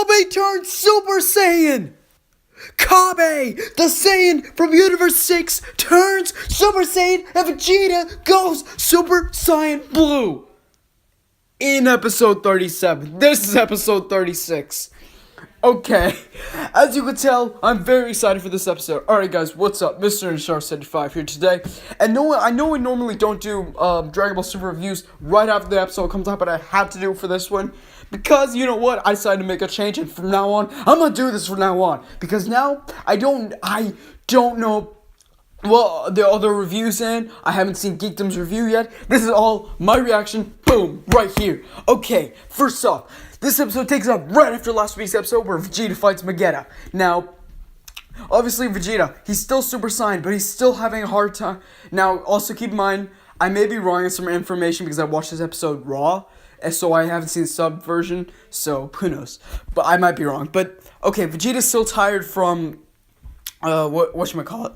Kabe turns Super Saiyan! Kabe, the Saiyan from Universe 6, turns Super Saiyan and Vegeta goes Super Saiyan Blue! In episode 37. This is episode 36. Okay, as you can tell, I'm very excited for this episode. Alright guys, what's up? Mr. Sharp75 here today. And I know we normally don't do Dragon Ball Super reviews right after the episode comes out, but I had to do it for this one. Because, you know what, I decided to make a change, and from now on, I'm gonna do this from now on. Because now, I don't know, well, the other reviews in. I haven't seen Geekdom's review yet. This is all my reaction, boom, right here. Okay, first off, this episode takes up right after last week's episode where Vegeta fights Vegeta. Now, obviously Vegeta, he's still Super Saiyan, but he's still having a hard time. Now, also keep in mind, I may be wrong on some information because I watched this episode raw, and so I haven't seen the sub version, so who knows. But I might be wrong. But, okay, Vegeta's still tired from, whatchamacallit?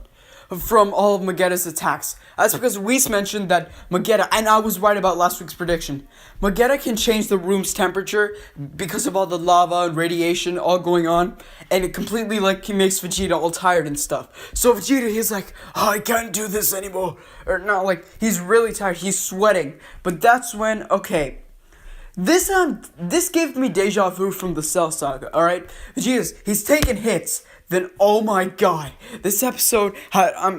From all of Vegeta's attacks. That's because Whis mentioned that Vegeta, and I was right about last week's prediction, Vegeta can change the room's temperature because of all the lava and radiation all going on, and it completely, he makes Vegeta all tired and stuff. So Vegeta, he's like, oh, I can't do this anymore. Or not, he's really tired, he's sweating. But that's when, okay, this gave me deja vu from the Cell Saga, alright? He's taking hits. Then, oh my god, this episode had, I'm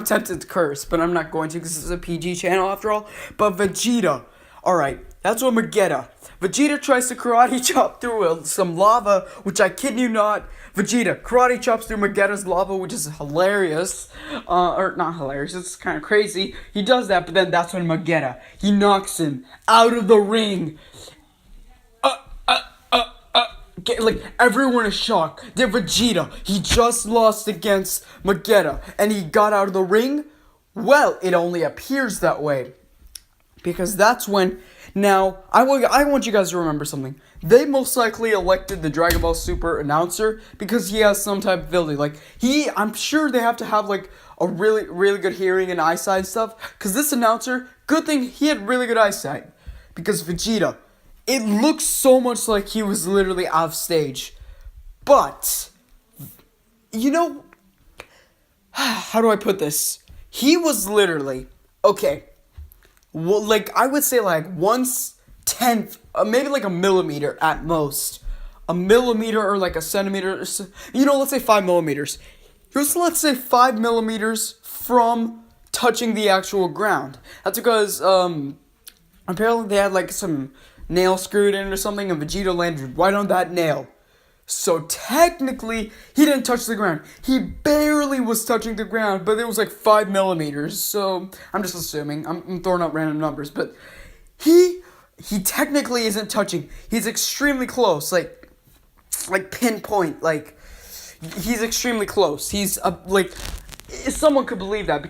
tempted to curse, but I'm not going to because this is a PG channel after all. But Vegeta, alright, that's what Vegeta tries to karate chop through some lava, which I kid you not, Vegeta karate chops through Vegeta's lava, which is hilarious, or not hilarious, it's kind of crazy. He does that, but then that's when Vegeta, he knocks him out of the ring. Everyone is shocked that Vegeta, he just lost against Vegeta, and he got out of the ring. Well, it only appears that way, because that's when, now, I want you guys to remember something. They most likely elected the Dragon Ball Super announcer, because he has some type of ability, I'm sure they have to have, a really, really good hearing and eyesight and stuff, because this announcer, good thing he had really good eyesight, because Vegeta, it looks so much like he was literally off stage. But, how do I put this? He was literally, okay, well, I would say 1/10, maybe a millimeter at most. A millimeter or a centimeter, let's say 5 millimeters. He was, let's say, 5 millimeters from touching the actual ground. That's because, apparently they had, some nail screwed in or something, and Vegeta landed right on that nail. So technically, he didn't touch the ground. He barely was touching the ground, but it was 5 millimeters. So I'm just assuming. I'm throwing out random numbers, but he technically isn't touching. He's extremely close, pinpoint. He's extremely close. He's someone could believe that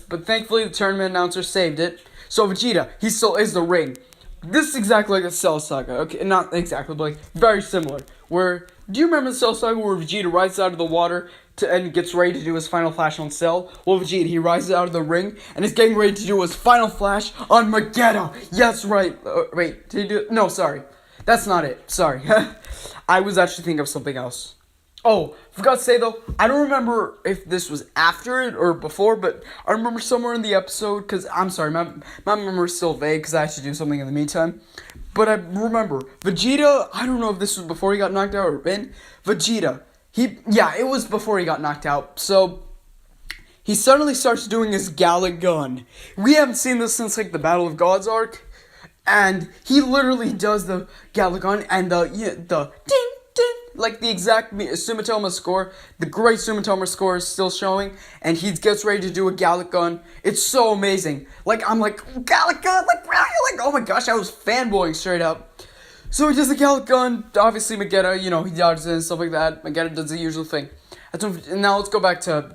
but thankfully the tournament announcer saved it. So Vegeta, he still is the ring. This is exactly like a Cell Saga, okay, not exactly, but very similar, do you remember the Cell Saga where Vegeta rises out of the water and gets ready to do his final flash on Cell? Well, Vegeta, he rises out of the ring and is getting ready to do his final flash on Vegeta. Yes, right, wait, did he do it? No, sorry, that's not it, sorry, I was actually thinking of something else. Oh, forgot to say though, I don't remember if this was after it or before, but I remember somewhere in the episode, because, I'm sorry, my memory is still vague, because I had to do something in the meantime, but I remember, Vegeta, I don't know if this was before he got knocked out or when, Vegeta, it was before he got knocked out, so, he suddenly starts doing his Gallic Gun. We haven't seen this since, the Battle of Gods arc, and he literally does the Gallic Gun, and the ding, the exact Sumitomo score, the great Sumitomo score is still showing, and he gets ready to do a Gallic Gun. It's so amazing. I'm Gallic Gun, really? Oh my gosh, I was fanboying straight up. So he does the Gallic Gun, obviously Vegeta, he dodges it and stuff like that. Vegeta does the usual thing. Now let's go back to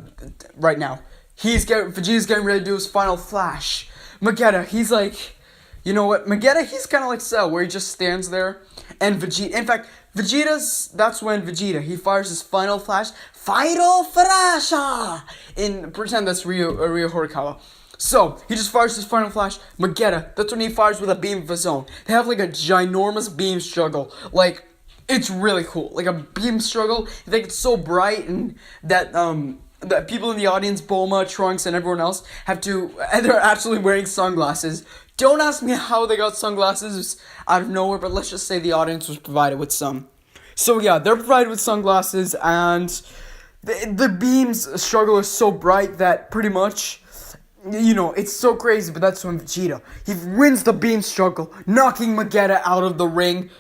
right now. Vegeta's getting ready to do his final flash. Vegeta, he's you know what, Vegeta, he's kind of like Cell, where he just stands there, and Vegeta, in fact, that's when Vegeta, he fires his final flash, pretend that's Ryo Horikawa. So, he just fires his final flash, Vegeta, that's when he fires with a beam of his own. They have a ginormous beam struggle, It's really cool. Like a beam struggle. I think it's so bright and that people in the audience, Bulma, Trunks, and everyone else and they're actually wearing sunglasses. Don't ask me how they got sunglasses out of nowhere, but let's just say the audience was provided with some. So yeah, they're provided with sunglasses, and the beams struggle is so bright that pretty much, it's so crazy, but that's when Vegeta, he wins the beam struggle, knocking Vegeta out of the ring,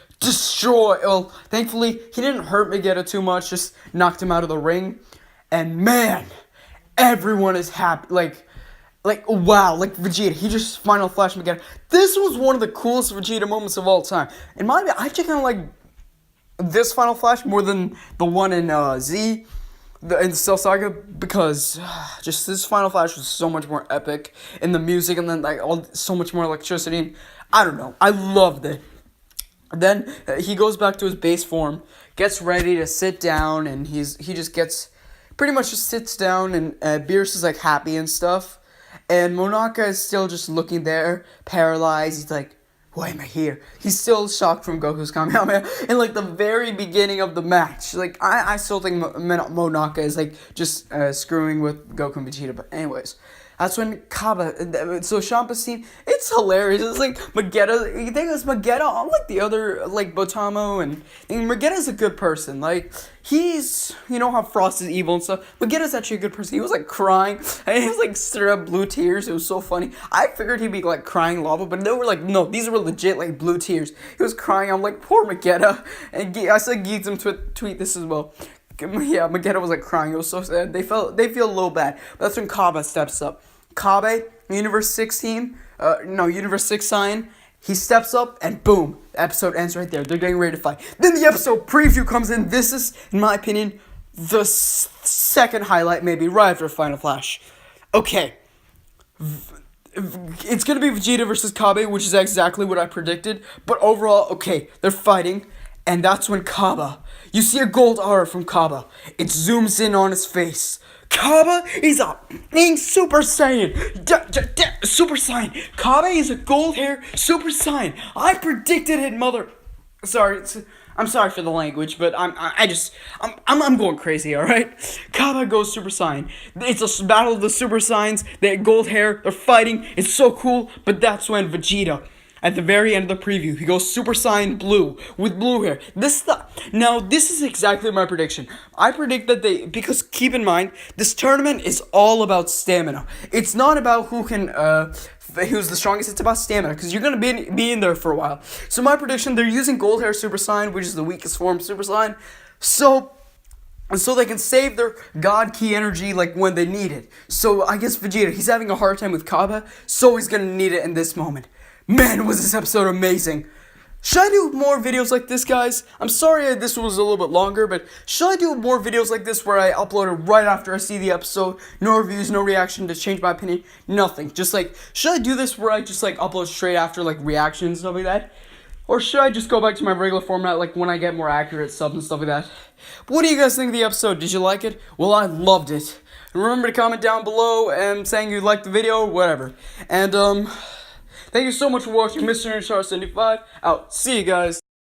well, thankfully, he didn't hurt Vegeta too much, just knocked him out of the ring, and man, everyone is happy, wow, like Vegeta, he just final flash Vegeta. This was one of the coolest Vegeta moments of all time. In my opinion, I actually kind of like this final flash more than the one in Z, in the Cell Saga, because just this final flash was so much more epic in the music, and then so much more electricity. I don't know, I loved it. Then he goes back to his base form, gets ready to sit down, and he pretty much just sits down, and Beerus is happy and stuff, and Monaka is still just looking there, paralyzed. He's like, why am I here? He's still shocked from Goku's Kamehameha in the very beginning of the match. I still think Monaka is just screwing with Goku and Vegeta, but anyways. That's when so Champa's scene, it's hilarious. It's Vegeta, you think it's Vegeta, unlike the other, Botamo, and Vegeta's a good person. He's, how Frost is evil and stuff. Vegeta's actually a good person. He was, crying, and he was, stirring up blue tears. It was so funny. I figured he'd be, crying lava, but they were no, these were legit, blue tears. He was crying. I'm like, poor Vegeta. And I saw Geetsum tweet this as well. Yeah, Vegeta was, crying. It was so sad. They feel a little bad. But that's when Kaba steps up. Kabe, Universe 6 Universe 6 sign, he steps up, and boom, the episode ends right there. They're getting ready to fight. Then the episode preview comes in. This is, in my opinion, the second highlight, maybe, right after Final Flash. Okay. It's going to be Vegeta versus Kabe, which is exactly what I predicted. But overall, okay, they're fighting, and that's when Kaba, you see a gold aura from Kaba. It zooms in on his face. Kaba is a Super Saiyan. Super Saiyan. Kaba is a gold hair Super Saiyan. I predicted it, mother. Sorry, I'm sorry for the language, but I'm going crazy. All right. Kaba goes Super Saiyan. It's a battle of the Super Saiyans. They have gold hair. They're fighting. It's so cool. But that's when Vegeta, at the very end of the preview, he goes Super Saiyan Blue with blue hair. This is exactly my prediction. I predict that because keep in mind, this tournament is all about stamina. It's not about who's the strongest. It's about stamina, because you're gonna be in there for a while. So my prediction, they're using Gold Hair Super Saiyan, which is the weakest form of Super Saiyan, so they can save their God Key energy when they need it. So I guess Vegeta, he's having a hard time with Kaba, so he's gonna need it in this moment. Man, was this episode amazing. Should I do more videos like this, guys? I'm sorry this was a little bit longer, but should I do more videos like this where I upload it right after I see the episode? No reviews, no reaction to change my opinion, nothing. Just should I do this where I just upload straight after reactions and stuff like that? Or should I just go back to my regular format when I get more accurate stuff and stuff like that? What do you guys think of the episode? Did you like it? Well, I loved it. Remember to comment down below and saying you liked the video or whatever. And thank you so much for watching. Mr. Star 75 out. See you guys.